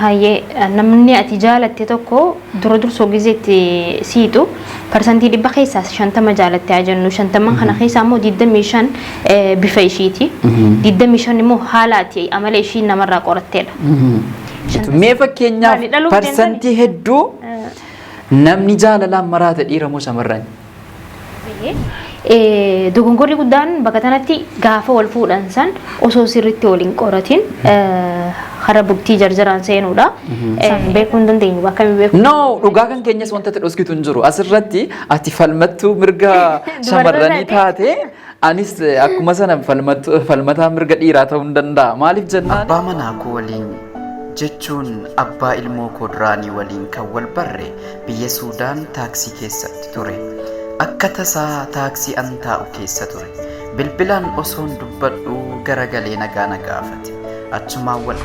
hayyee namni ati jaalatte tokko dura soo gizeetti siitu parsantii dhibba keessaa 50 jaalatte haa jennu 50 kana keessaa immoo 25 bifa ishiiti 25 immoo haalaati amala ishii namarraa qoratteedha. Mee fakkeenyaaf parsantii hedduu namni jaalalaan maraate dhiira moo shamarran? Dogongorri guddaan bakka kanatti gaafa wal fuudhan san osoo sirriitti waliin qoratin hara buktii jarjaraan seenuudha. Beekuu hin dandeenyu bakka mi beeku. No, dhugaa kan keenyas wanta dhoksitu hin jiru. Asirratti ati falmattuu mirga shamarranii taate anis akkuma sana falmataa mirga dhiiraa ta'uu hin danda'a. Maaliif jennaan? Abbaa manaa koo waliin jechuun abbaa ilmoo koo duraanii waliin kan wal barre biyya Suudaan taaksii keessatti ture. Akka tasaa taaksii an taa'u keessa ture. Bilbilaan osoon dubbadhu garagalee nagaa na gaafate. Achumaan wal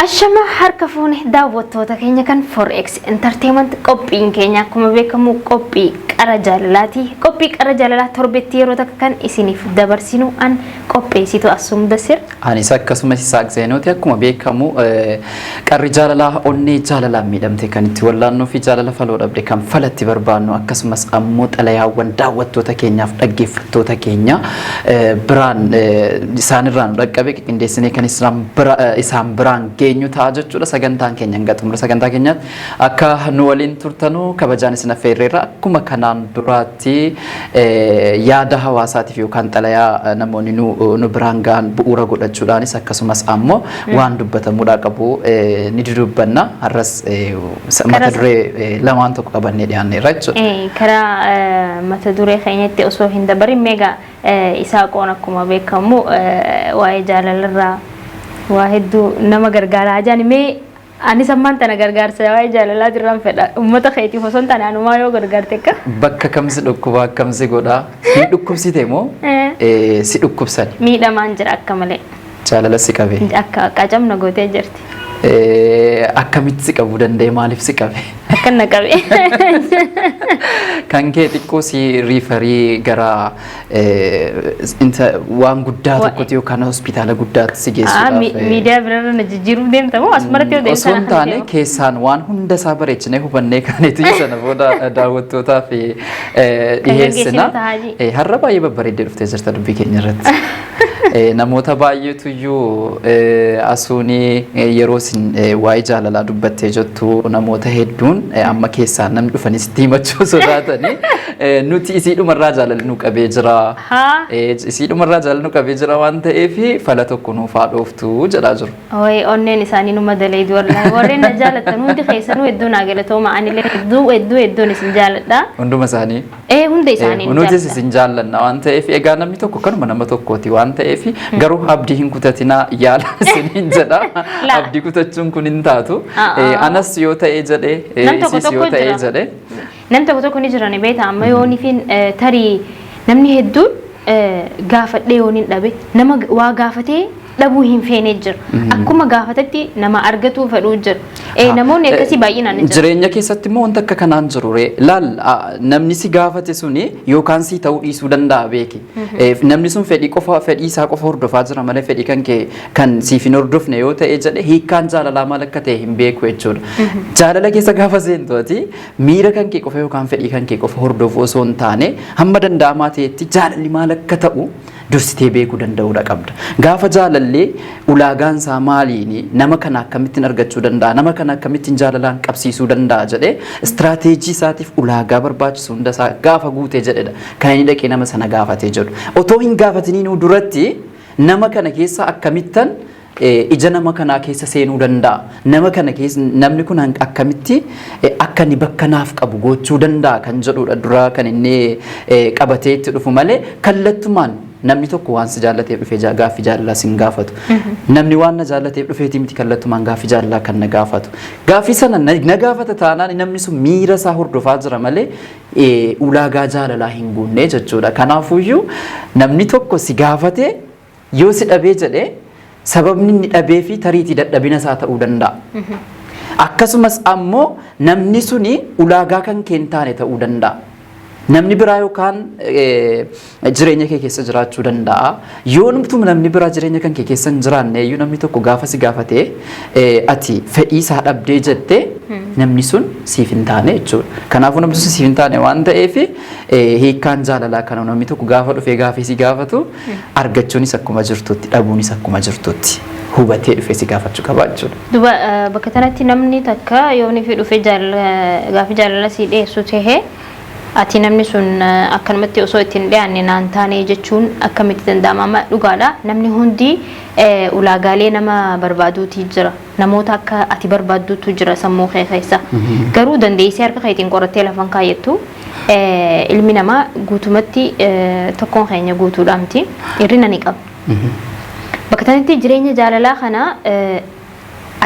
Ashama harka fuune daawwattoota keenya kan Forex Entertainment qophiin keenya akkuma beekamu qophii qara jaalalaati. Qophii qara jaalalaa torbetti yeroo takka kan isiniif dabarsinu an qopheessitu Assuum Dasir. Anis akkasumas Isaaq Zeenooti akkuma beekamu qarri jaalalaa onnee jaalalaan miidhamte kan itti wallaannoo fi jaalala faloo dhabde kan falatti barbaannu akkasumas ammoo xalayaawwan daawwattoota keenyaaf dhaggeeffattoota keenya biraan isaanirraan dhaqqabe qindeessinee kan isaan biraan geenyu ta'a jechuudha. Sagantaan keenya hanga xumura sagantaa keenyaatti akka nu waliin turtanuu kabajaan isin affeerreerra akkuma kanaan duraatti yaada hawaasaatiif yookaan xalayaa namoonni nu biraan gahan bu'uura godhachuudhaanis akkasumas ammoo waan dubbatamuudhaa qabu ni dudubbanna. Har'as mata duree lamaan tokko qabannee dhiyaanneerra jechuudha. Karaa mata duree keenyatti osoo hin dabarin meegaa Isaaqoon akkuma beekamu waa'ee jaalalarraa waa hedduu nama gargaara ajaan mee anis ammaan tana gargaarsa waa'ee jaalalaa dirraan fedha ummata keetiif osoo hin taane anumaa yoo gargaarte akka bakka kamsi dhukkuba akkamsi godhaa si dhukkubsite moo si dhukkubsani miidhamaan jira akka malee jaalala si qabe akka qacamna gootee jirti akkamitti si qabuu danda'e maaliif si qabe akka na qabe kan kee xiqqoo si riifarii gara waan guddaa tokkotti yookaan hospitaala guddaatti si geessuudhaaf miidiyaa birarra na jijjiiruuf deemta moo asumarratti yoo deemta osoo hin taane keessaan waan hunda isaa bareechinee hubannee kaneetu sana booda daawwattootaaf dhiheessina har'a baay'ee babbareeddee dhuftee jirta dubbii keenya irratti namoota baay'eetu iyyuu asuunii yeroo isin waa'ee jaalalaa dubbattee jettu namoota hedduun amma keessaan namni dhufanii sitti himachuu sodaatanii nuti isiidhumarraa jaalala nu qabee jira isiidhumarraa jaalala nu qabee jira waan ta'eef fala tokko nuuf haa dhooftu jedhaa jiru. Onneen isaanii nu madaleedu wallahi warreen na jaalatan hundi keessanuu hedduu naa galatooma anillee hedduun isin jaalladha. Hunduma isaanii. Hunda isaanii nutis isin jaallanna waan ta'eef egaa namni tokko kanuma nama tokkooti waan ta'eef garuu abdii hin kutatinaa yaala isiniin jedha abdii kutachuun kun hin taatu anas yoo ta'ee jedhee isis yoo ta'ee jedhee nam tokko ni jiran beeta amma yoonifin tarii namni hedduun gaafadhee yooniin dhabe nama waa gaafatee dhabuu hin feene jira akkuma gaafatatti nama argatuu fedhuu jira namoonni akkasii baay'inaan jira jireenya keessatti immoo wanta akka kanaan jiru laal namni si gaafate suni yookaan si ta'uu dhiisuu danda'a beeki namni sun fedhii isaa qofa hordofaa jira malee fedhii kan kee kan siif hin hordofne yoo ta'e jedhe hiikkaan jaalalaa maal akka ta'e hin beeku jechuudha jaalala keessa gaafa seentu ati miira kan kee qofa yookaan fedhii kan kee qofa hordofuu osoo hin taane hamma danda'amaa ta'etti jaalalli maal akka ta'u dursitee beekuu danda'uudha qabda. Gaafa jaalallee ulaagaan isaa maaliini nama kana akkamittiin argachuu danda'a nama kana akkamittiin jaalalaan qabsiisuu danda'a jedhee istiraateejii isaatiif ulaagaa barbaachisu hunda isaa gaafa guutee jedhedha. Kan inni dhaqee nama sana gaafatee jedhu. Otoo hin gaafatiniin duratti nama kana keessa akkamittan ija nama kanaa keessa seenuu danda'a. Nama kana keessa namni kun akkamitti akka inni bakka naaf qabu gochuu danda'a kan jedhudha dura kan inni qabatee itti dhufu malee kallattumaan namni tokko waan si jaallateef dhufee gaaffii jaalalaa sin gaafatu. Namni waan na jaallateef dhufeeti miti kallattumaan gaaffii jaalalaa kan na gaafatu. Gaaffii sana na gaafata taanaan namni sun miira isaa hordofaa jira malee ulaagaa jaalalaa hin guunne jechuudha. Kanaafuyyuu namni tokko si gaafate yoo si dhabee jedhee sababni inni dhabee fi tariitii dadhabina isaa ta'uu danda'a. Akkasumas ammoo namni suni ulaagaa kan kee hin taane ta'uu danda'a. Namni biraa yookaan jireenya kee keessa jiraachuu danda'a. Yoo namni biraa jireenya kan kee keessa hin jiraanne iyyuu namni tokko gaafa si gaafatee ati fedhii isaa dhabdee jettee namni sun siif hin taane jechuudha. Kanaafuu namni sun siif hin taane waan ta'eef hiikkaan jaalalaa kana namni tokko gaafa dhufee gaafii si gaafatu argachuunis akkuma jirtutti dhabuunis akkuma jirtutti hubatee dhufee si gaafachuu qaba jechuudha. Duba bakka kanatti namni takka yoo ni fi dhufee gaafii jaalala si dhiyeessu tahee ati namni sun akkanumatti osoo ittiin dhiyaanne naan taane jechuun akkamitti danda'ama? Amma dhugaadha namni hundi ulaagaalee nama barbaaduuti jira. Namoota akka ati barbaadduutu jira sammuu kee keessa. Garuu dandeessee harka keetiin qorattee lafan kaayyattu ilmi namaa guutumatti tokkoon keenya guutuudha miti. Hirrina ni qaba. Bakka kanatti jireenya jaalalaa kana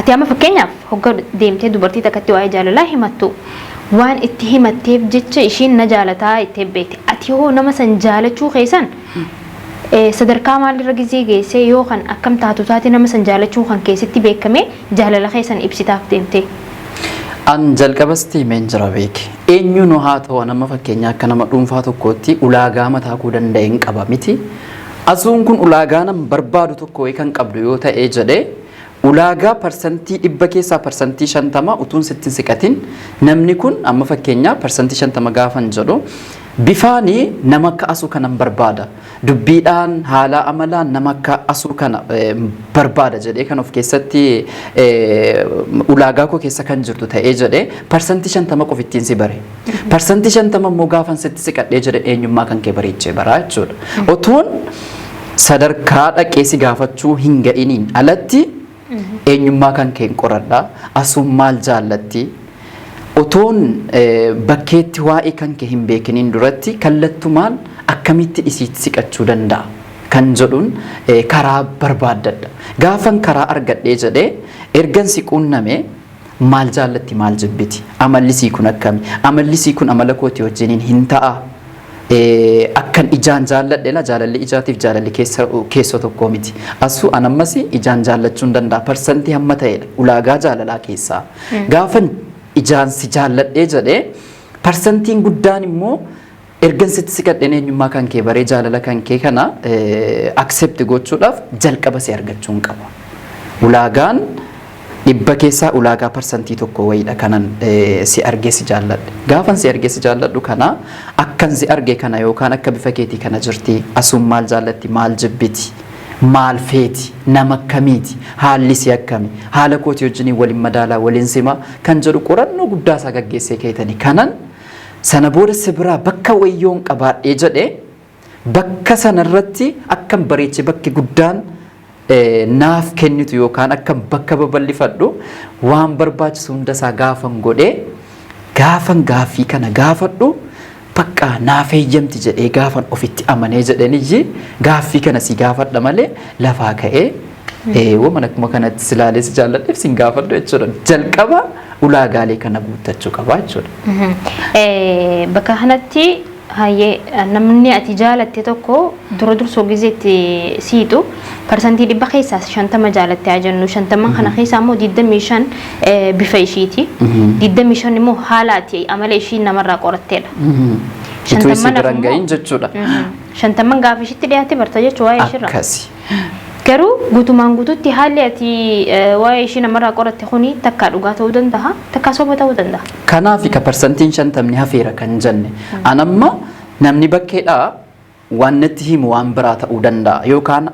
ati amma fakkeenyaaf hogga deemtee dubartii takkatti waa'ee jaalalaa himattu. Waan itti himatteef jecha ishiin na jaalataa itti beekte. Ati hoo nama san jaalachuu keessan sadarkaa maalirra gizee geesse yookaan akkam taatu taate nama san jaalachuu kan keessatti beekame jaalala keessan ibsitaaf deemte. An jalqabas tiimeen jira beeke. Eenyuun haa ta'u nama fakkeenya akka nama dhuunfaa tokkootti ulaagaa mataa kuu danda'e hin qaba miti. Asuun kun ulaagaa nama barbaadu tokko kan qabdu yoo ta'e jedhee ulaagaa parsantii 100 keessaa parsantii 50 utuun sittin siqatin namni kun amma fakkeenya parsantii 50 gaafan jedhu bifaanii nama akka asuu kanan barbaada dubbiidhaan haala amalaan nama akka asuu kana barbaada jedhee kan of keessatti ulaagaa koo keessa kan jirtu ta'ee jedhee parsantii 50 qof ittiin si bare parsantii 50 immoo gaafan sitti siqadhee jedhe eenyummaa kan kee bareechee baraa jechuudha. Otuun sadarkaa dhaqee si gaafachuu hin ga'iniin alatti eenyummaa kan kee qoradha asuun maal jaallatti otoon bakkeetti waa'ee kan kee hin beekiniin duratti kallattumaan akkamitti isiitti siqachuu danda'a kan jedhuun karaa barbaaddadha. Gaafan karaa argadhee jedhee ergan si quunname maal jaallatti maal jibbiti amallisii kun akkami amallisii kun amala kooti wajjiniin hin ta'a. Akkan ijaan jaalladheela jaalalli ijaatiif jaalalli keessoo tokkoo miti. Asuu anammas ijaan jaallachuu hin danda'a parsantii hamma ta'edha ulaagaa jaalalaa keessaa. Gaafan ijaan si jaalladhee jedhee parsantiin guddaan immoo ergan sitti siqadheen eenyummaa kan kee baree jaalala kan kee kana accept gochuudhaaf jalqaba si argachuu hin qaba. Ulaagaan 100 keessaa ulaagaa parsantii tokko wayiidha kanan si argee si jaalladhe. Gaafan si argee si jaalladhu kana akkan si argee kana yookaan akka bifa keetii kana jirti asuun maal jaallatti maal jibbiti maal feeti nama akkamiiti haalli si akkami haala kooti wajjiniin waliin madaalaa waliin sima kan jedhu qorannoo guddaa isaa gaggeessee keetanii kanan sana booda si biraa bakka wayyoon qabaadhee jedhee bakka sanarratti akkan bareechee bakki guddaan naaf kennitu yookaan akka bakka babal'ifadhu waan barbaachisu hundasaa gaafan godhee gaafan gaaffii kana gaafadhu bakka naaf eeyyamti jedhee gaafan ofitti amanee jedhaniyyi gaaffii kana si gaafadha malee lafaa ka'ee waan akkuma kanatti silaalee si jaalladheef sin gaafadhu jechuudha. Jalqaba ulaagaalee kana guuttachuu qaba jechuudha. Bakka kanatti hayyee namni ati jaalatte tokko dura dursoo gizeetti siitu parsantii 100 keessaa 50 jaalatte haa jennu 50 kana keessaa immoo 25 bifa ishiiti 25 immoo haala ati amala ishii namarraa qoratteedha. 50 biran gahin jechuudha. 50 gaafa ishiitti dhiyaate barta jechuu waa'ee ishirra. Akkasi. Garuu guutumaan guututti haalli ati waa'ee ishii namarraa qoratte kuni takka dhugaa ta'uu danda'a takka soba ta'uu danda'a. Kanaaf ka parsantiin 50 hafeera kan jenne anamma namni bakkeedhaa waan natti himu waan biraa ta'uu danda'a yookaan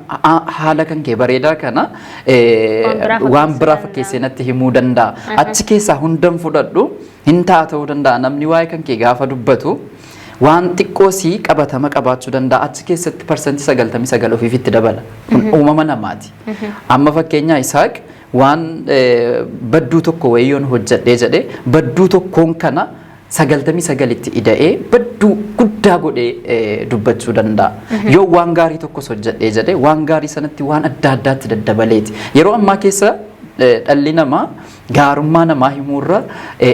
haala kan kee bareedaa kana waan biraa fakkeessee natti himuu danda'a. Achi keessaa hundan fudhadhu hin ta'a ta'uu danda'a namni waa'ee kan kee gaafa dubbatu waan xiqqoo si qabatama qabaachuu danda'a achi keessatti parsantii 99 ofiifitti dabala kun uumama namaati. Amma fakkeenyaa Isaaq waan badduu tokko wayyoon hojjedhee jedhee badduu tokkoon kana 99 itti ida'ee badduu guddaa godhee dubbachuu danda'a. Yoo waan gaarii tokkos hojjedhee jedhee waan gaarii sanatti waan adda addaatti daddabaleeti. Yeroo ammaa keessa dhalli namaa gaarummaa namaa himuurra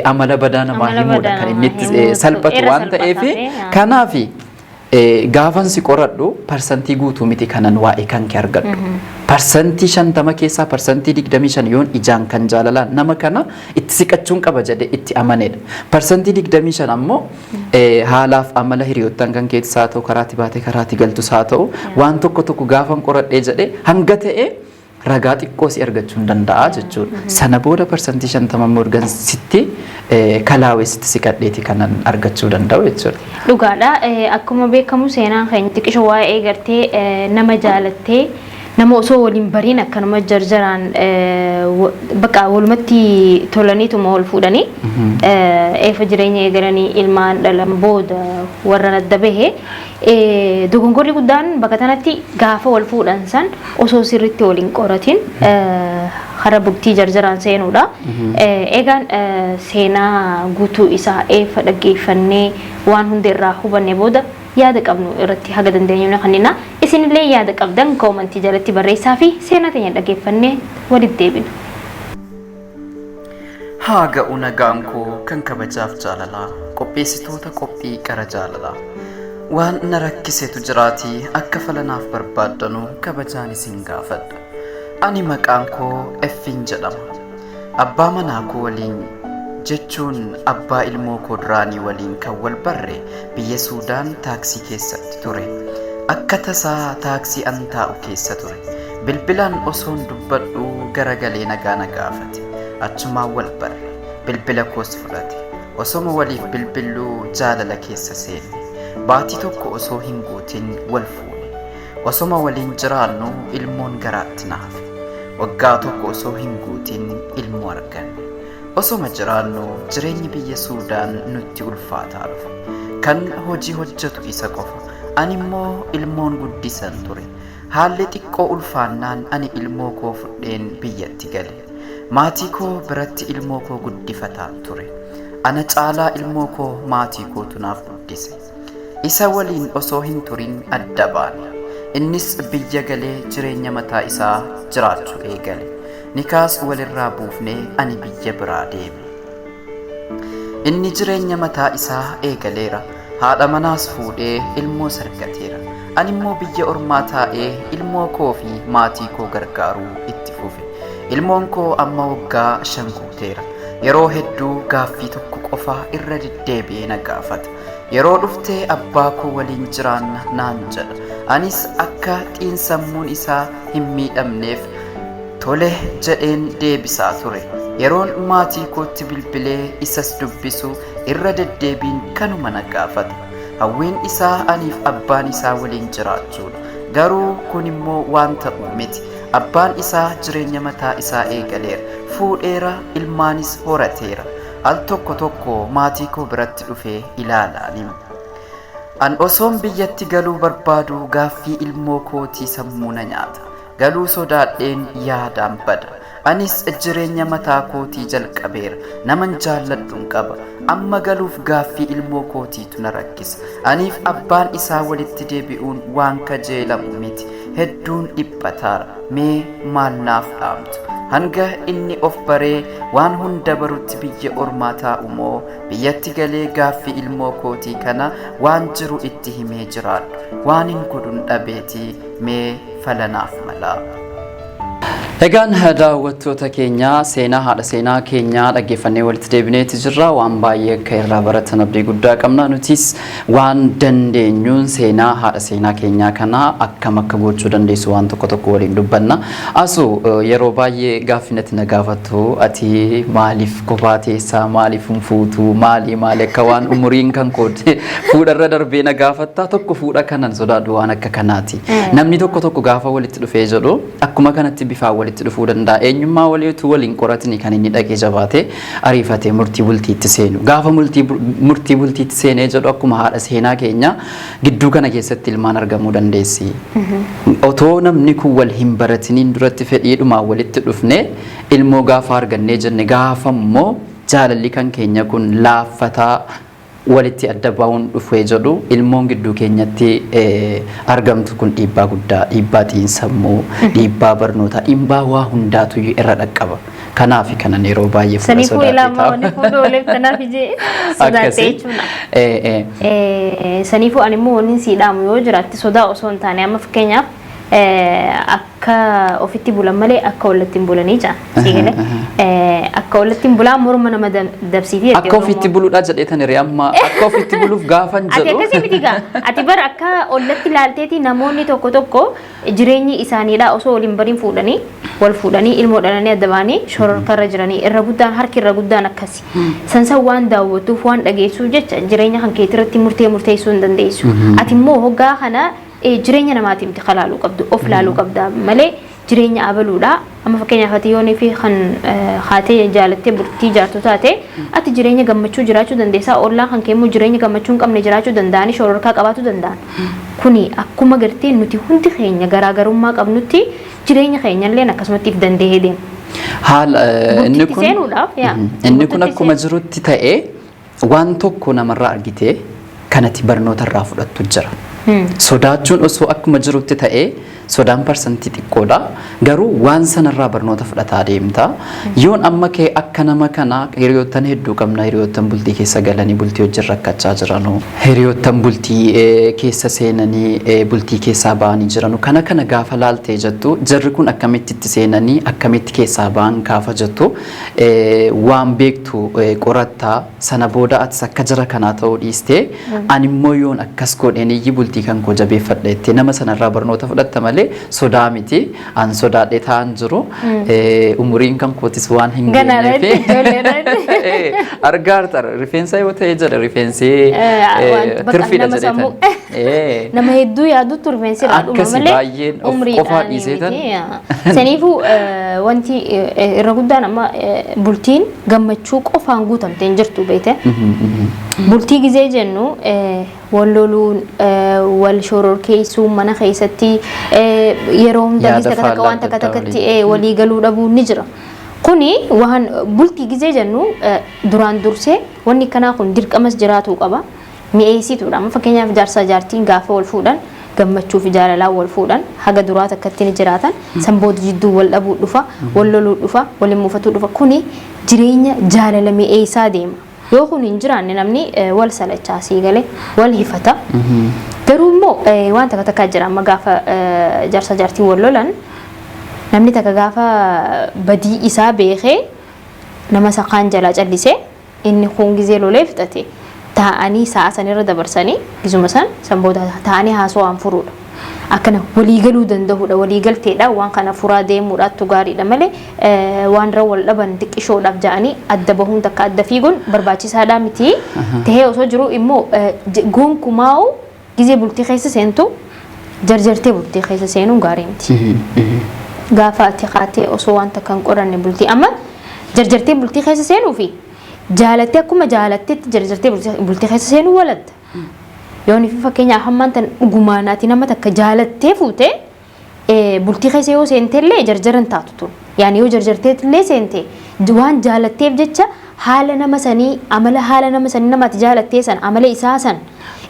amala badaa namaa himuudha kan inni itti salphatu waan ta'eef kanaaf gaafan si qoradhu parsantii guutuu miti kanan waa'ee kan kee argadhu. Parsantii 50 keessaa parsantii 25 yoon ijaan kan jaalalaan nama kana itti siqachuun qaba jedhe itti amanedha. Parsantii 25 ammoo haalaaf amala hiriyoottan kan keessaa ta'u karaatti baatee karaatti galtus haa ta'u waan tokko tokko gaafan qoradhee jedhe hanga ta'e ragaa xiqqoo si argachuu hin danda'a jechuudha. Sana booda parsantii 50 ammoo ergansitti kalaawessitti siqadheeti kanan argachuu danda'u jechuudha. Dhugaadha. Akkuma beekamu seenaan keenya xiqqisho waa'ee gartee nama jaalattee nama osoo waliin bariin akkanuma jarjaraan bakka walumatti tolaniituma wal fuudhanii eefa jireenya eegalanii ilmaan dhalan booda warra adda bahe dogongorri guddaan bakka tanatti gaafa wal fuudhan san osoo sirriitti waliin qoratiin hara bultii jarjaraan seenuudha. Eegaan seenaa guutuu isaa eefa dhaggeeffannee waan hunda irraa hubanne booda yaada qabnu irratti haga dandeenyu kannina isinillee yaada qabdan koomantii jalatti barreessaa fi seenaa teenya dhaggeeffannee walitti deebina. Haa ga'u nagaan koo kan kabajaaf jaalalaa qopheessitoota qophii qara jaalalaa waan na rakkisetu jiraatii akka falanaaf barbaaddanu kabajaan isin gaafadha. Ani maqaan koo Effiin jedhama. Abbaa manaa koo waliin jechuun abbaa ilmoo koo duraanii waliin kan wal barre biyya Suudaan taaksii keessatti ture. Akka tasaa taaksii an taa'u keessa ture. Bilbilaan osoon dubbadhu garagalee nagaa na gaafate. Achumaan wal barre. Bilbila koos fudhate. Osoma waliif bilbilluu jaalala keessa seenne. Baatii tokko osoo hin guutin wal fuune. Osoma waliin jiraannu ilmoon garaatti naafe. Waggaa tokko osoo hin guutin ilmoo arganne. Osoma jiraannu jireenyi biyya Suudaan nutti ulfaataa dhufe. Kan hojii hojjetu isa qofa. Ani immoo ilmoon guddisan ture. Haalli xiqqoo ulfaannaan ani ilmoo koo fudheen biyyatti gale. Maatii koo biratti ilmoo koo guddifataa ture. Ana caalaa ilmoo koo maatii kootu naaf guddise. Isa waliin osoo hin turin adda baane. Innis biyya galee jireenya mataa isaa jiraachuu eegale. Nikaas walirraa buufnee ani biyya biraa deeme. Inni jireenya mataa isaa eegaleera. Haadha manaas fuudhee ilmoo argateera. Ani immoo biyya ormaa taa'ee ilmoo koo fi maatii koo gargaaruu itti fufe. Ilmoon koo amma waggaa 5 guuteera. Yeroo hedduu gaaffii tokko qofa irra deddeebi'ee na gaafata. Yeroo dhuftee abbaa koo waliin jiraanna naan jedha. Anis akka xiinsammuun isaa hin miidhamneef tole jedheen deebisaa ture. Yeroon maatii kootti bilbilee isas dubbisu irra deddeebiin kanuma na gaafata. Hawwiin isaa aniif abbaan isaa waliin jiraachuudha. Garuu kun immoo waan ta'u miti. Abbaan isaa jireenya mataa isaa eegaleera. Fuudheera, ilmaanis horateera. Al tokko tokko maatii koo biratti dhufee ilaalaani. An osoon biyyatti galuu barbaadu gaaffii ilmoo kootii sammuu na nyaata. Galuu sodaadheen yaadaan bada. Anis jireenya mataa kootii jalqabeera. Naman jaalladhuun qaba. Amma galuuf gaaffii ilmoo kootiitu na rakkisa. Aniif abbaan isaa walitti deebi'uun waan kajeelamu miti. Hedduun dhiphataara. Mee maal naaf dhaamtu? Hanga inni of baree waan hunda barutti biyya ormaa taa'u moo biyyatti galee gaaffii ilmoo kootii kana waan jiru itti himee jiraadhu. Waan hin godhun dhabeetii mee falanaaf malaa. Egaan daawwattoota keenya seenaa haadha seenaa keenya dhaggeeffannee walitti deebineeti jirra. Waan baay'ee akka irraa baratan abdii guddaa qabna. Nutis waan dandeenyuun seenaa haadha seenaa keenyaa kana akkam akka gochuu dandeessu waan tokko tokko waliin dubbanna. Asu yeroo baay'ee gaaffinatti na gaafattu ati maaliif kophaa teessaa maaliif hin fuutu maali akka waan umuriin kan koodde fuudharra darbee na gaafatta tokko fuudha kanan sodaadhu waan akka kanaati. Namni tokko gaafa walitti dhufee jedhu akkuma kanatti bifaa walitti dhufuu danda'a. Eenyummaa waliitu waliin qoratni kan inni dhaqee jabaatee ariifatee murtii bultiitti seenu. Gaafa murtii bultiitti seenee jedhu akkuma haadha seenaa keenya gidduu kana keessatti ilmaan argamuu dandeessi. Otoo namni kun wal hin baratiniin duratti fedhiidhumaan walitti dhufne ilmoo gaafa argannee jenne gaafa immoo jaalalli kan keenya kun laaffataa walitti adda bahuun dhufee jedhu ilmoon gidduu keenyatti argamtu kun dhiibbaa guddaa, dhiibbaa xiinsammuu, dhiibbaa barnootaa, dhiibbaa waa hundaatu irra dhaqqaba. kanaaf kanan yeroo baay'ee fuudha Saniifuu sodaatee ilaamaa taa'u. wanni fuudhuu oleef kanaaf ijee sodaatee jechuudha. Saniifuu ani immoo wanni siidhaamu yoo jiraatti sodaa osoo hin taane amma fakkeenyaaf akka ofitti bulan malee akka ollatti hin bulanii jaa siigale akka ollatti hin bulaan morma nama dabsiitii jechuudha. Akka ofitti buluudha jedheetan hiree amma akka ofitti buluuf gaafan jedhu. Ati akkasii miti gaa ati bar akka ollatti ilaalteeti namoonni tokko tokko jireenyi isaaniidha osoo waliin bariin fuudhanii wal fuudhanii ilmoo dhalanii adda baanii shororkarra jiranii irra guddaan harki irra guddaan akkasi. Sansan waan daawwatuuf waan dhageessuuf jecha jireenya kan keetii irratti murteessuu hin dandeessu. Ati immoo hoggaa kana jireenya namaatiin miti kalaaluu qabdu of laaluu qabda malee jireenya abaluudha amma fakkeenyaaf ati yoonii fi kan haatee jaalattee bultii jaartu taate ati jireenya gammachuu jiraachuu dandeessaa ollaan kan keemmoo jireenya gammachuu hin qabne jiraachuu danda'anii shororkaa qabaatu danda'an kuni akkuma gartee nuti hundi keenya garaagarummaa qabnutti jireenya keenyallee akkasumatti if danda'ee deema. Haala inni kun akkuma jirutti ta'ee waan tokko namarraa argitee kanatti barnoota irraa fudhattu jira. Sodaachuun osoo akkuma jirutti ta'ee sodaan parsantii xiqqoodha garuu waan sanarraa barnoota fudhataa deemta yoon amma kee akka nama kana hiriyoottan hedduu qabna hiriyoottan bultii keessa galanii bultii wajjin rakkachaa jiranu hiriyoottan bultii keessa seenanii bultii keessaa ba'anii jiranu kana gaafa laaltee jettu jarri kun akkamitti itti seenanii akkamitti keessaa ba'an gaafa jettu waan beektu qorattaa sana booda atis akka jara kanaa ta'uu dhiistee animmoo yoon akkas godheen iyyi bultii kan koo jabeeffadha jettee nama sanarraa barnoota fudhatta malee sodaa miti an sodaadhee ta'an jiru umuriin kan kootis waan hin geenyeef argaarta rifeensa yoo ta'e jedha rifeensi tirfiidha jedheetan nama hedduu yaadutu rifeensi raadhuma malee qofaa dhiiseetan saniifuu wanti irra guddaan amma bultiin gammachuu qofaan guutamtee hin jirtu beekte bultii gizee jennu wal loluun wal shororkeessuu mana keessatti yeroo hunda takka waan takkatti walii galuu dhabuun ni jira. Kuni waan bultii gizee jennu duraan dursee wanni kanaa kun dirqamas jiraatu qaba. Mi'eessituudha. Amma fakkeenyaaf jaarsaa jaartiin gaafa wal fuudhan gammachuu fi jaalalaan wal fuudhan haga duraa takkatti ni jiraatan sanboota jidduu wal dhabuu dhufa wal loluu dhufa waliin muufatuu dhufa kuni jireenya jaalala mi'eessaa deema. Yoo kun hin jiraanne namni wal salachaa siigale wal hifata. Garuu immoo waan takka jira amma gaafa jaarsa jaartii wal lolan namni takka gaafa badii isaa beekee nama saqaan jalaa callisee inni kun gizee lolee fixate taa'anii sa'a sanirra dabarsanii gizuma san booda taa'anii haasawaan furuudha. Akkana walii galuu danda'uudha walii galteedha waan kana furaa deemuudhaatu gaariidha malee waan irra wal dhaban xiqqishoodhaaf ja'anii adda bahuun takka adda fiiguun barbaachisaadha miti tahee osoo jiru immoo gonkumaa'u gizee bultii keessa seentu jarjartee bultii keessa seenuun gaarii miti. Gaafa ati qaatee osoo waan takka hin qoranne bultii amma jarjartee bultii keessa seenuu fi jaalattee akkuma jaalatteetti jarjartee bultii keessa seenuu waladda. Yoon fi fakkeenyaaf hammaan tan dhugumaanaati nama takka jaalattee fuute bultii keessa yoo seenteellee jarjaran taatu tun. Yaani yoo jarjarteetillee seente waan jaalatteef jecha haala nama sanii amala haala nama sanii namatti jaalattee san amala isaa san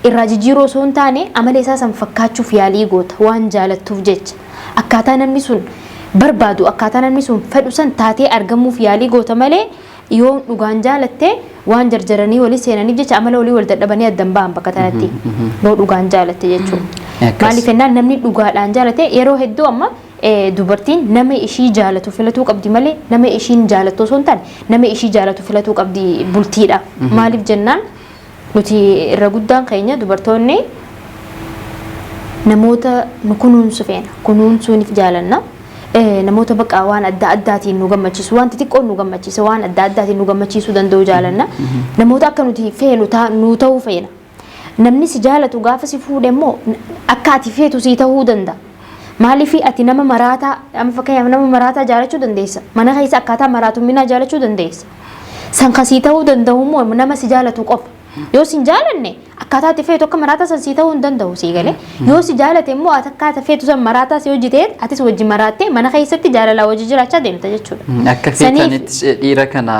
irraa jijjiiroo osoo hin taane amala isaa san fakkaachuuf yaalii goota waan jaalattuuf jecha akkaataa namni sun barbaadu akkaataa namni sun fedhu san taatee argamuuf yaalii goota malee yoo dhugaan jaalattee waan jarjaranii walii seenaniif jecha amala walii wal dadhabanii addan ba'an bakka tanatti yoo dhugaan jaalatte jechuudha. Maaliif jennaan namni dhugaadhaan jaalate yeroo hedduu amma dubartiin nama ishii jaalatu filatuu qabdi malee nama ishiin jaalatu osoo hin taane nama ishii jaalatu filatuu qabdi bultiidha. Maaliif jennaan nuti irra guddaan keenya dubartoonni namoota nu kunuunsu feena kunuunsuuniif jaalanna. Namoota bakka waan adda addaatiin nu gammachiisu waan xixiqqoon nu gammachiisa waan adda addaatiin nu gammachiisuu danda'u jaalanna. Namoota akka nuti feenu nu ta'uu feena. Namni si jaalatu gaafa si fuudhe immoo akka ati feetu si ta'uu danda'a. Maaliif ati nama maraataa amma fakkeenyaaf nama maraataa jaalachuu dandeessa. Mana keessa akkaataa maraatumminaa jaalachuu dandeessa. San kasii ta'uu danda'u immoo nama si jaalatu qofa. Yoo si jaalanne akkaataa ati feetu akka maraataa san si ta'uu hin danda'u si galee. Yoo si jaalate immoo akkaataa feetu san maraataa si hojjetee atis wajjin maraattee mana keessatti jaalalaa wajjin jiraachaa deemta jechuudha. Akka feetanitti dhiira kana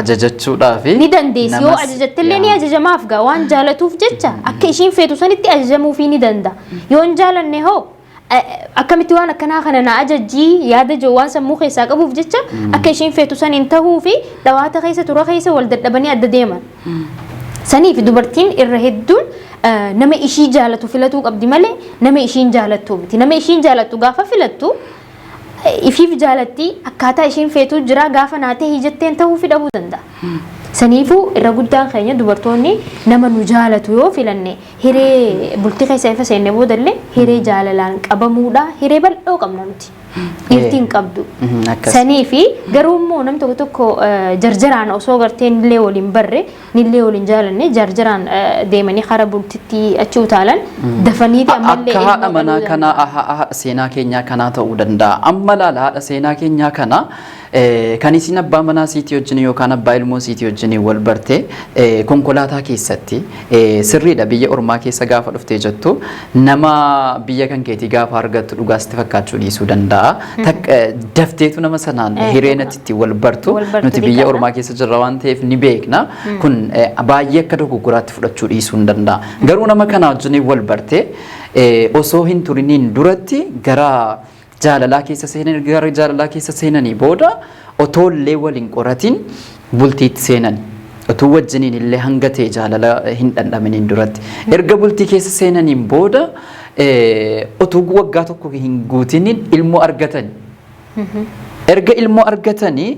ajajachuudhaaf ni dandeessi yoo ajajattillee ni ajajamaaf gaa waan jaalatuuf jecha akka ishiin feetu sanitti ajajamuufii ni danda'a. Yoo hin jaalanne hoo akkamitti waan akkanaa kana na ajajjii yaada joo waan sammuu keessaa qabuuf jecha akka ishiin feetu saniin tahuu fi dhawaata keessa tura keessa wal dadhabanii adda deeman. Saniif dubartiin irra hedduun nama ishii jaalatu filatuu qabdi malee nama ishiin jaalattu miti. Nama ishiin jaalattu gaafa filattu ifiif jaalatti akkaataa ishiin feetu jira gaafa naatee hijatteen tahuu fi dhabuu danda'a. Saniifuu irra guddaan keenya dubartoonni nama nu jaalatu yoo filanne hiree bultii keessa ifa seenne boodallee hiree jaalalaan qabamuudha hiree bal'oo qabna nuti. Dhiirtiin qabdu. Saniifi garuu immoo namni tokko tokko jarjaraan osoo gartee nillee waliin barre nillee waliin jaalanne jarjaraan deemanii hara bultitti achi utaalan dafaniiti ammallee akka haadha manaa kana seenaa keenyaa kanaa ta'uu danda'a. Amma laala haadha seenaa keenyaa kana kan isin abbaa manaa siitii wajjin yookaan abbaa ilmoo siitii wajjin wal barte konkolaataa keessatti sirriidha biyya ormaa keessa gaafa dhuftee jettu nama biyya kan keetii gaafa argattu dhugaasti fakkaachuu dhiisuu danda'a. Dafteetu nama sanaan hireenatti wal bartu nuti biyya ormaa keessa jirra waan ta'eef ni beekna kun baay'ee akka dogoggoraatti fudhachuu dhiisuu hin danda'a. Garuu nama kana wajjin wal barte osoo hin turiniin duratti gara jaalalaa keessa seenanii booda otoollee waliin qoratiin bultiitti seenan otuu wajjiniin illee hanga ta'e jaalala hin dhandhaminiin duratti erga bultii keessa seenaniin booda otuu waggaa tokko hin guutiniin ilmoo argatan erga ilmoo argatanii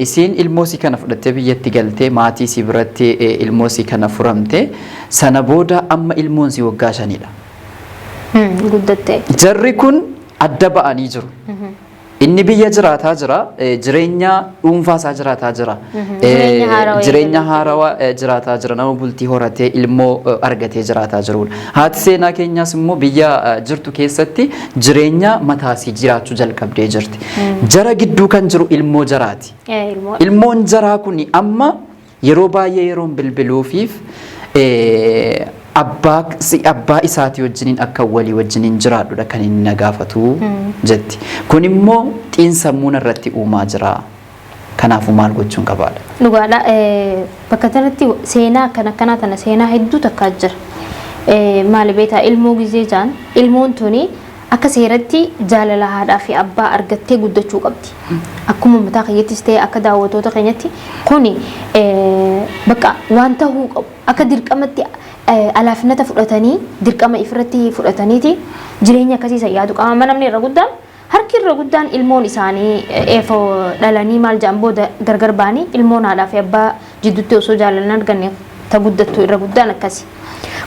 isiin ilmoo si kana fudhattee biyyatti galtee maatii si biratti ilmoo si kana furamte sana booda amma ilmoon si waggaa 5dha guddatte jarri kun adda ba'anii jiru. Inni biyya jiraataa jira, jireenya dhuunfaa isaa jiraataa jira. Jireenya haarawaa jiraataa jira, nama bultii horatee ilmoo argatee jiraataa jirudha. Haati seenaa keenyaas immoo biyya jirtu keessatti jireenya mataasii jiraachuu jalqabdee jirti. Jara gidduu kan jiru ilmoo jaraati. Ilmoon jaraa kun amma yeroo baay'ee yeroon bilbiluufiif abbaa isaatii wajjiniin akka walii wajjiniin jiraadhudha kan inni na gaafatu jetti. Kun immoo xiinsammuun irratti uumaa jira. Kanaafuu maal gochuun qabaadha? Dhugaadha. Bakka kanatti seenaa akkanaa tana seenaa hedduu takkaa jira. Maali beektaa ilmoo gizee jaan ilmoon tuni akka seeratti jaalala haadhaa fi abbaa argattee guddachuu qabdi. Akkuma mataa keeyyattis ta'e akka daawwattoota keenyatti kuni bakka waan tahuu qabu akka dirqamatti alaafinata fudhatanii dirqama ifirratti fudhataniiti jireenya akkasiisa yaadu qaba. Namni irra guddaan harki irra guddaan ilmoon isaanii eefoo dhalanii maal jedhan booda gargar ba'anii ilmoon haadhaa fi abbaa jidduutti osoo jaalalli arganne ta guddattu irra guddaan akkasi.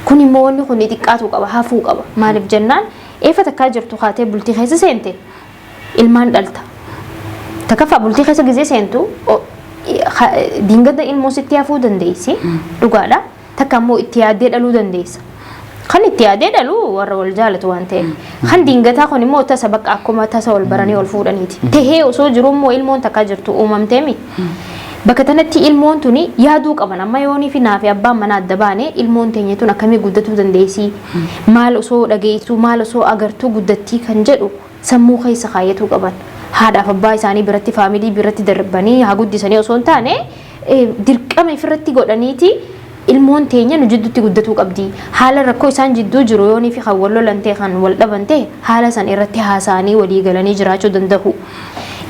Kun immoo wanni kun xiqqaatu qaba hafuu qaba. Maaliif jennaan eefa takkaa jirtu kaatee bultii keessa seente ilmaan dhalta. Takkaffaa bultii keessa gizee seentu diingata ilmoo sitti hafuu dandeessi dhugaadha. Takka immoo itti yaadee dhaluu dandeessa. Kan itti yaadee dhalu warra wal jaalatu waan ta'eef. Kan diingataa kun immoo tasa bakka akkuma tasa wal baranii wal fuudhaniiti. Tahee osoo jiru immoo ilmoon takkaa jirtu uumamteemi. Bakka tanatti ilmoon tuni yaaduu qaban amma yoonii fi naafi abbaan mana adda baane ilmoon teenya tun akkamii guddatuu dandeessi. Maal osoo dhageessu maal osoo agartuu guddattii kan jedhu sammuu keessa kaayyatuu qaban. Haadhaaf abbaa isaanii biratti faamilii biratti darbanii haa guddisanii osoo hin taane dirqama ifirratti godhaniiti. Ilmoon teenya nu jidduutti guddatuu qabdi. Haala rakkoo isaan jidduu jiru yoonii fi kan wal lolantee kan wal dhabante haala san irratti haasa'anii walii galanii jiraachuu danda'u.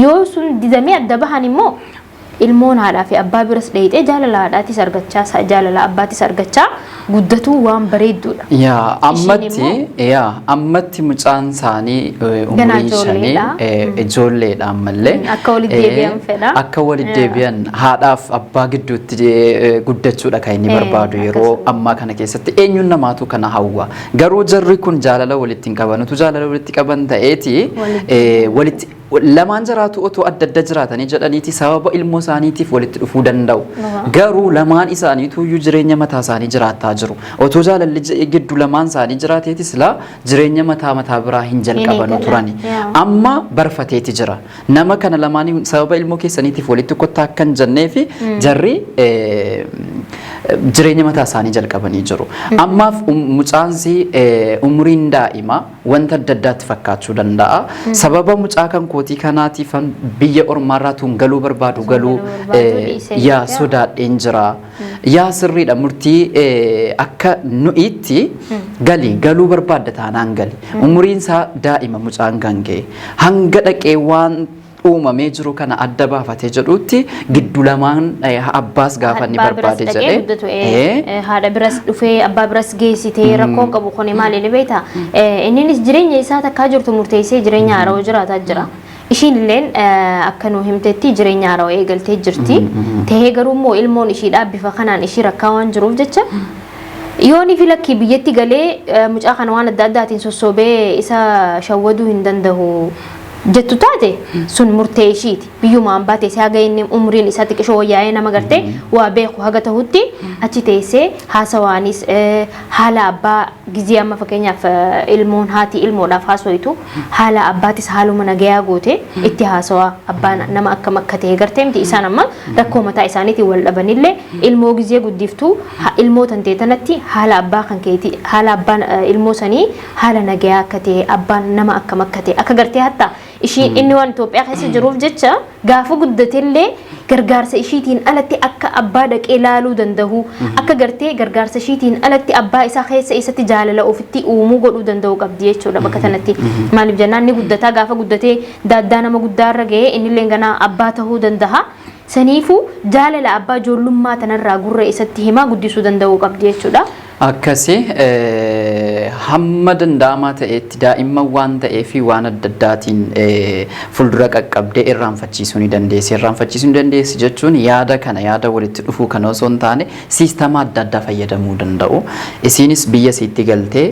Yoo sun didamee adda bahan immoo ilmoon haadhaa fi abbaa biras dheeyxee jaalala haadhaatis argachaa jaalala abbaattis argachaa guddatuu waan bareedduudha. Ammatti mucaan isaanii umurii 5 ijoolleedha ammallee. Akka walitti deebi'an fedha. Akka walitti deebi'an haadhaaf abbaa gidduutti guddachuudha kan inni barbaadu yeroo ammaa kana keessatti eenyuun namaatu kana hawwa. Garuu jarri kun jaalala walitti hin qaban. Utuu jaalala walitti qaban ta'eeti walitti lamaan jiraatu otoo adda adda jiraatanii jedhaniiti sababa ilmoo isaaniitiif walitti dhufuu danda'u. Garuu lamaan isaaniitu iyyuu jireenya mataa isaanii jiraataa jiru. Otoo jaalalli gidduu lamaan isaanii jiraateetis la jireenya mataa biraa hin jalqabanu turani. Amma barfateeti jira. Nama kana lamaan sababa ilmoo keessaniitiif walitti kottaa akkan jenneefi jarri jireenya mataa isaanii jalqabanii jiru. Ammaaf mucaansi umriin daa'ima wanta adda addaatti fakkaachuu danda'a. Sababa mucaa kan kootii kanaatiif biyya ormaarraa tun galuu barbaadu galuu yaa sodaadheen jira. Yaa sirriidha murtii akka nu'iitti galuu barbaadda taanaan gali. Umriin isaa daa'ima mucaan kan ga'e hanga dhaqee waan uumamee jiru kana adda baafatee jedhutti giddu lamaan abbaas gaafa inni barbaade jedhee haadha biras dhufee abbaa biras geessitee rakkoon qabu kuni maali ni beektaa innis jireenya isaa takkaa jirtu murteessee jireenya haaraa jiraataa jira. Ishiin illeen akka nu himtetti jireenya haaraa eegaltee jirti. Tahee garuu immoo ilmoon ishiidhaa bifa kanaan ishii rakkaa waan jiruuf jecha yooni fi lakkii biyyatti galee mucaa kana waan adda addaatiin sossobee isa shawwaduu hin danda'u jettu taate sun murtee ishiiti. Biyyuma baatee isaa haga inni umriin isaa xiqqishoo wayyaa'ee nama gartee waa beeku haga ta'utti achi teessee haasawaanis haala abbaa gizii amma fakkeenyaaf ilmoon haati ilmoodhaaf haasoitu haala abbaatis haaluma nagayaa goote itti haasawaa abbaan nama akkam akka ta'e gartee miti isaan amma rakkoo mataa isaaniitiin wal dhabanillee ilmoo gizee guddiftuu ilmoo tantee tanatti haala abbaa kan keeti haala abbaan ilmoo sanii haala nagayaa akka ta'e abbaan nama akkam akka ta'e akka gartee hatta ishiin inni waan Itoophiyaa keessa jiruuf jecha gaafa guddateellee gargaarsa ishiitiin alatti akka abbaa dhaqee laaluu danda'u akka gartee gargaarsa ishiitiin alatti abbaa isaa keessa isatti jaalala ofitti uumuu godhuu danda'u qabdi jechuudha bakka sanatti. Maaliif jennaan ni guddataa gaafa guddatee daaddaa nama guddaarra ga'ee innillee ganaa abbaa ta'uu danda'a. Saniifuu jaalala abbaa ijoollummaa tanarraa gurra isatti himaa guddisuu danda'u qabdi jechuudha. Akkasii hamma danda'amaa ta'etti daa'imman waan ta'eef waan adda addaatiin fuuldura qaqqabdee irraanfachiisuu ni dandeessi. Irraanfachiisuu ni dandeessi jechuun yaada kana yaada walitti dhufuu kana osoo hin taane siistama adda addaa fayyadamuu danda'u. Isiinis biyya isiitti galtee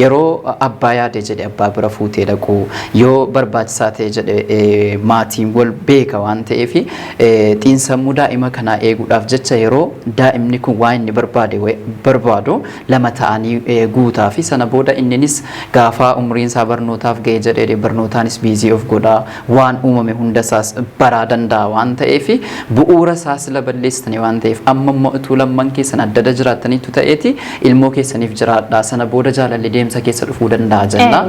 yeroo abbaa yaade jedhe abbaa bira fuutee dhaqu yoo barbaachisaa ta'e jedhe maatiin wal beeka waan ta'eef xiinsammuu daa'ima kanaa eeguudhaaf jecha yeroo daa'imni kun waan inni barbaadu lama ta'anii guutaa fi sana booda inninis gaafa umriin isaa barnootaaf ga'e jedhee barnootaanis biizii of godhaa waan uumame hunda isaas baraa danda'a waan ta'eef bu'uura isaas la balleessitanii waan ta'eef amma immoo utuu lamman keessan adda adda jiraattaniitu ta'eeti ilmoo keessaniif jiraadhaa sana booda jaalalli deemsa keessa dhufuu danda'a jenna.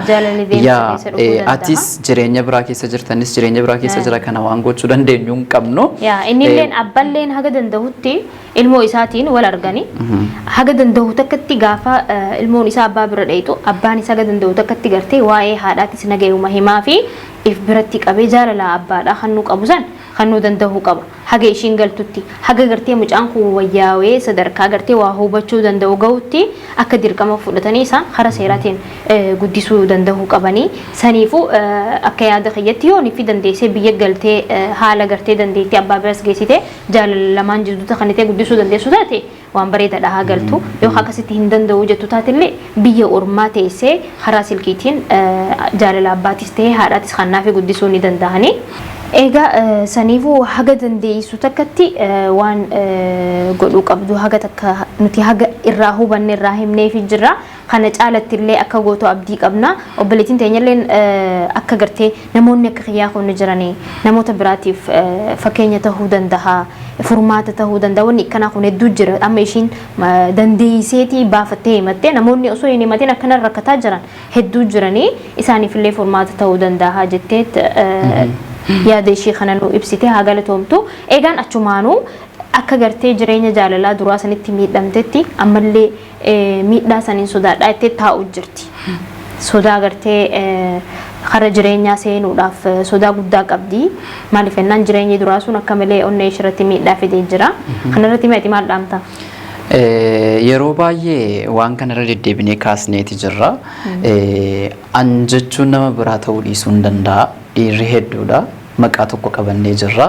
Atis jireenya biraa keessa jirtanis jireenya biraa keessa jira kana waan gochuu dandeenyu hin qabnu. Innilleen abballeen haga danda'utti ilmoo isaatiin wal arganii haga danda'u takkatti gaafa ilmoon isaa abbaa bira dheetu abbaan isaa haga danda'u takkatti gartee waa'ee haadhaatis nagayuma himaa fi if biratti qabee jaalala abbaadha kannuu qabu san kannuu danda'u qaba haga ishiin galtutti haga gartee mucaan kun wayyaawee sadarkaa gartee waa hubachuu danda'u ga'utti akka dirqama fudhatanii isaan hara seeraatiin guddisuu danda'u qabanii saniifuu akka yaada kiyyatti yoo nifi dandeessee biyya galtee haala gartee dandeettii abbaa biras geessitee jaalala lamaan jirtuta kanitee guddisuu dandeessu taate waan bareedaadha haa galtu yoo akkasitti hin danda'u jettu taatillee biyya ormaa teessee karaa silkiitiin jaalala abbaatis ta'ee haadhaatis kannaa fi guddisuu ni danda'anii. Egaa saniifuu haga dandeessu takkatti waan godhuu qabdu haga takka nuti haga irraa hubanne irraa himneefi jirra. Kana caalatti illee akka gootu abdii qabna. Obboleettiin teenyalleen akka gartee namoonni akka kiyyaa kun jiranii namoota biraatiif fakkeenya tahuu danda'a. Furmaata tahuu danda'a. Wanni akkanaa kun hedduu jira. Amma ishiin dandeesseetii baafattee himattee namoonni osoo hin himatin akkana rakkataa jiran hedduu jiranii isaaniif illee furmaata tahuu danda'a jetteet yaada ishii kana nu ibsite haa galatoomtu. Eegaan achumaanuu akka gartee jireenya jaalalaa duraa sanitti miidhamtetti ammallee miidhaa saniin sodaadhaa itti taa'u jirti. Sodaa gartee kara jireenyaa seenuudhaaf sodaa guddaa qabdi. Maaliif ennaan jireenyi duraa sun akka malee onnee ishirratti miidhaa fidee jira. Kanarratti meeti maal dhaamta? Yeroo baay'ee waan kanarra deddeebinee kaasneeti jirra. An jechuun nama biraa ta'uu dhiisuu hin danda'a. Dhiirri hedduudha. Maqaa tokko qabannee jirra.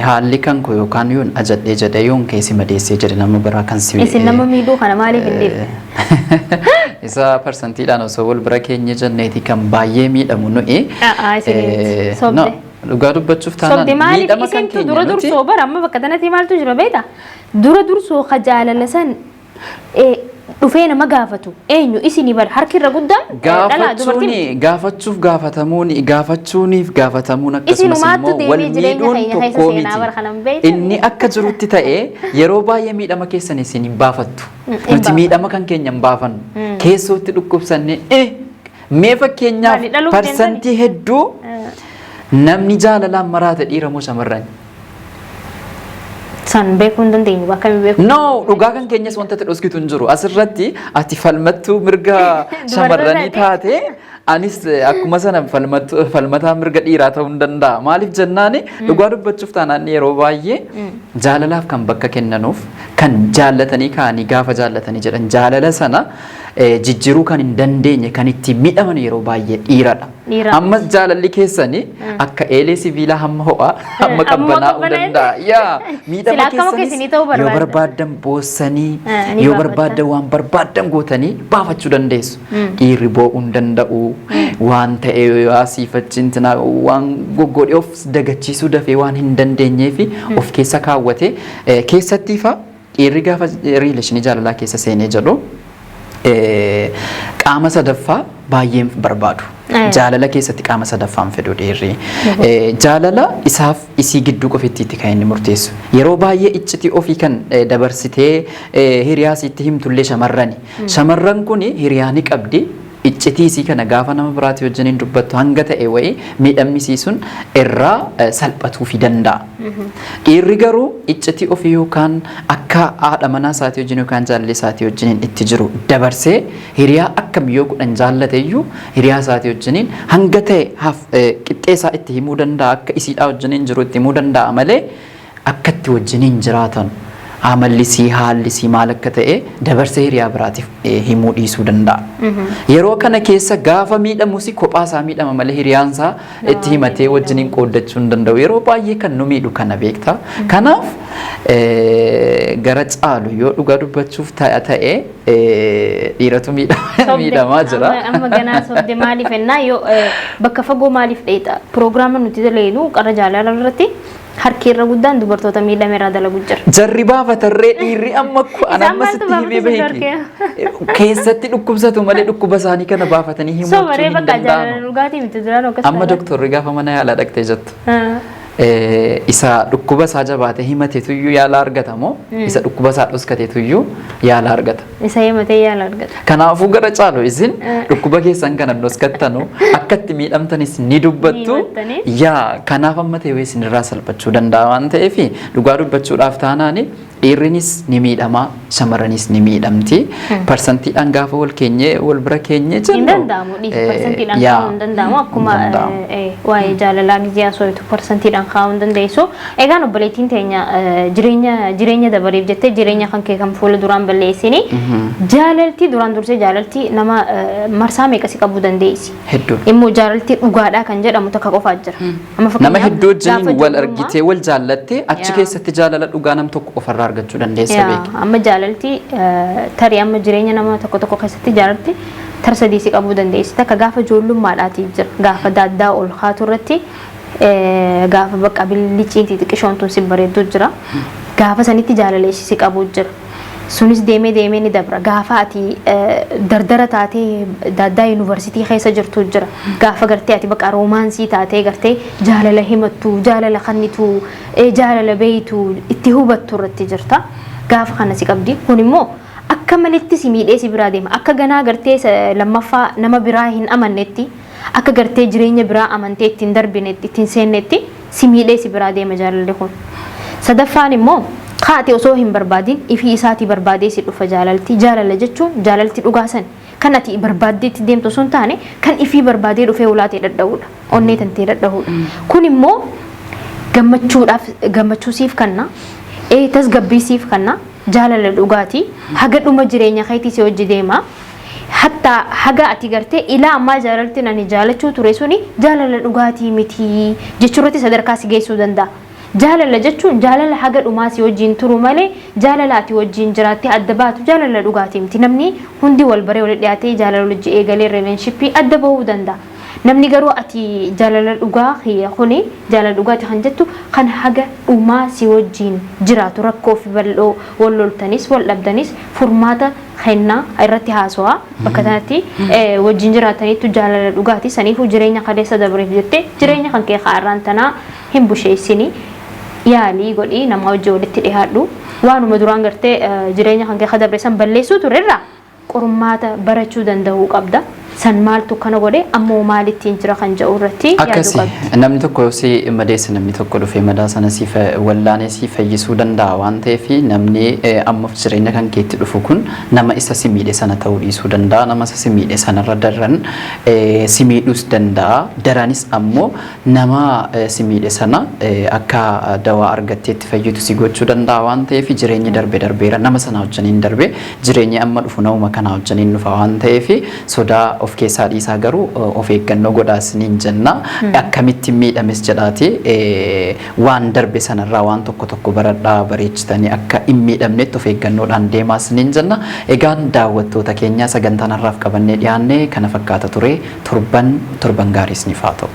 Haalli kan koo yookaan yoon ajadhee jedhee yoon keessi madeessee jedhe nama biraa kan si isin nama miidhuu kana maaliif hin deebine? Isa parsantiidhaan osoo wal bira keenya jenneeti kan baay'ee miidhamu nuyi. Dhugaa dubbachuuf taanaan miidhama kan keenya dura dursoo bara amma bakka tanatti maaltu jira beektaa? Dura dursoo ka jaalala san dhufee nama gaafatu eenyu isinii bar harkirra guddaan gaafachuuf gaafachuuniif gaafatamuun akkasumas Isinumaattu immoo wal deemee jireenya miidhuun keenya tokkoo keessa seenaa bara kana hin beekne. miti inni akka jirutti ta'ee yeroo baay'ee miidhama keessan isin hin baafattu nuti baafannu. miidhama kan keenya hin baafannu keessootti dhukkubsanne mee fakkeenyaaf Maali dhaluuf parsantii hedduu namni jaalalaan maraate dhiira moo shamarran san beekuu hin dandeenyu bakka mi beeku. no dhugaa kan keenyas wanta ta'e dhoskitu hin jiru asirratti ati falmattuu mirga shamarranii taate anis akkuma sana falmataa mirga dhiiraa ta'uu hin danda'a maaliif jennaani dhugaa dubbachuuf taanaan yeroo baay'ee jaalalaaf kan bakka kennanuuf kan jaallatanii kaanii gaafa jaallatanii jedhan jaalala sana jijjiiruu kan hin dandeenye kan itti miidhaman yeroo baay'ee dhiiradha. Ammas jaalalli keessanii akka eelee sibiilaa hamma ho'aa hamma qabbanaa'uu danda'a. Yaa miidhama keessanis yoo barbaaddan boossanii yoo barbaaddan waan barbaaddan gootanii baafachuu dandeessu. Dhiirri boo'uu hin danda'u waan ta'e asiifachiin waan goggodhee of dagachiisuu dafee waan hin dandeenyeef of keessa kaawwate keessattiifa dhiirri gaafa riileeshinii jaalalaa keessa seenee jedhu qaama sadaffaa baay'ee barbaadu. Jaalala keessatti qaama sadaffaan fedhu dhiirri. Jaalala isaaf isii gidduu qofittiitti kan inni murteessu. Yeroo baay'ee iccitii ofii kan dabarsitee hiriyaa sitti himtullee shamarrani. Shamarran kun hiriyaa ni qabdi. Iccitii isii kana gaafa nama biraatti wajjiniin dubbattu hanga ta'e wayii miidhamni sun irraa salphatuufi danda'a. Dhiirri garuu iccitii ofii yookaan akka haadha manaa isaatii wajjin yookaan jaalallee isaatii wajjiniin itti jiru dabarsee hiriyaa akkam yoo kudhan jaallate iyyuu hiriyaa isaatii wajjiniin hanga ta'e qixxeessaa itti himuu danda'a akka isiidhaa wajjiniin jiru itti himuu danda'a malee akka itti wajjiniin jiraatan. Amallisii haallisii maal akka ta'e dabarsee hiriyaa biraatiif himuu dhiisuu danda'a. Yeroo kana keessa gaafa miidhamus kophaa isaa miidhama malee hiriyaan isaa itti himatee wajjiniin qooddachuu hin danda'u. Yeroo baay'ee kan nu miidhu kana beekta. Kanaaf gara caalu yoo dhugaa dubbachuuf ta'e dhiiratu miidhamaa jira. Amma ganaa sobde maaliif ennaa yoo bakka fagoo maaliif dheeta piroogiraama nuti daleenu qarra jaalala irratti harkeerra guddaan dubartoota miidhame irraa dalagu jira. Jarri baafatarree dhiirri amma ammasitti himee beeki. Keessatti dhukkubsatu malee dhukkuba isaanii kana baafatanii himuu hin danda'amu. Amma doktorri gaafa mana yaalaa dhaqxee jettu. Isa dhukkuba isaa jabaatee himateetu iyyuu yaala argata moo isa dhukkuba isaa dhoskateetu iyyuu yaala argata. Isa himatee yaala argata. Kanaafuu gara caalu isin dhukkuba keessan kana dhoskattanu akka itti miidhamtanis ni dubbattu. Yaa kanaaf amma ta'e isin irraa salphachuu danda'a waan ta'eef dhugaa dubbachuudhaaf taanaani dhiirrinis ni miidhama shamarranis ni miidhamti. Parsantiidhaan gaafa wal bira keenye jennu. Hin danda'amu dhiisi parsantiidhaan kaa'uu hin danda'amu akkuma waa'ee jaalalaa gizee asootu parsantiidhaan kaa'uu hin dandeessu. Egaan obboleettiin teenya jireenya dabareef jettee jireenya kan kee kan fuula duraan balleessini. Jaalaltii duraan dursee jaalaltii nama marsaa meeqasi qabuu dandeessi. Hedduu. Immoo jaalaltii dhugaadhaa kan jedhamu takka qofaa jira. Nama hedduu wajjin wal argitee wal jaallattee achi keessatti jaalala dhugaa nam tokko qofarraa argachuu dandeessa beeki. Amma jaalaltii tarii amma jireenya nama tokko keessatti jaalaltii tarsadii si qabuu dandeessi. Takka gaafa ijoollummaadhaatiif jira. Gaafa daaddaa ol kaatu irratti gaafa bakka billichiitii xiqqishoon tun si bareedduu jira. Gaafa sanitti jaalaleessi si qabuu jira. Sunis deemee ni dabra. Gaafa ati dardara taatee daaddaa yuunivarsiitii keessa jirtu jira. Gaafa gartee ati bakka roomaansii taatee gartee jaalala himattu, jaalala kannitu, jaalala beeytu itti hubattu irratti jirta. Gaafa kana si qabdi. Kun immoo akka malitti si miidhee si biraa deema. Akka ganaa gartee lammaffaa nama biraa hin amannetti, akka gartee jireenya biraa amantee ittiin darbinetti, ittiin seennetti si miidhee si biraa deema jaalalli kun. Sadaffaan immoo haati osoo hin barbaadin ifii isaatii barbaadee si dhufa jaalaltii. Jaalala jechuun jaalaltii dhugaasan kan ati barbaaddeetti deemtu sun taane kan ifii barbaadee dhufee ulaatee dadhabuudha. Onnee tantee dadhabuudha. Kun immoo gammachuusiif kanna tasgabbiisiif kanna jaalala dhugaatii haga dhuma jireenya keetii si hojii deema. Hatta haga ati gartee ilaa ammaa jaalaltiin ani jaalachuu ture suni jaalala dhugaatii miti jechuurratti sadarkaa si geessuu danda'a. Jaalala jechuun jaalala haga dhumaa si wajjin turu malee jaalala ati wajjin jiraattee adda baatu jaalala dhugaatii miti. Namni hundi wal baree wal dhiyaatee jaalala wajji eegalee rileenshippii adda bahuu danda'a. namni garuu ati jaalala dhugaa kiyya kuni jaalala dhugaati kan jettu kan haga dhumaa si wajjin jiraatu rakkoo fi bal'oo wal loltanis wal dhabdanis furmaata kennaa irratti haasawaa bakka kanatti wajjin jiraataniitu jaalala dhugaati saniifuu jireenya kaleessa dabreef jettee jireenya kan kee qaarraan tanaa hin busheessini yaalii godhii nama wajjin walitti dhiyaadhu waanuma duraan gartee jireenya kan kee dabreessan balleessuu turerra qormaata barachuu danda'uu qabda san maaltu kana godhe ammoo maalittiin jira kan jedhu irratti yaaduu qabdi. Namni tokko si madeessa namni tokko dhufee madaa sana si wallaanee si fayyisuu danda'a waan ta'eef namni ammaaf jireenya kan keetti dhufu kun nama isa si miidhe sana ta'uu dhiisuu danda'a nama isa si miidhe sanarra daran si miidhuus danda'a daraanis ammoo nama si miidhe sana akka dawaa argatteetti fayyitu si gochuu danda'a waan ta'eef jireenyi darbeera nama sana wajjiniin darbe jireenyi amma dhufu nama kana wajjiniin dhufa waan ta'eef sodaa of keessaa dhiisaa garuu of eeggannoo godhaasniin jenna akkamitti miidhames jedhaati waan darbe sanarraa waan tokko baradhaa bareechitanii akka hin miidhamnetti of eeggannoodhaan deemaasniin jenna egaan daawwattoota keenya sagantaan har'aaf qabannee dhiyaanne kana fakkaata ture torban gaariis ni faa ta'u.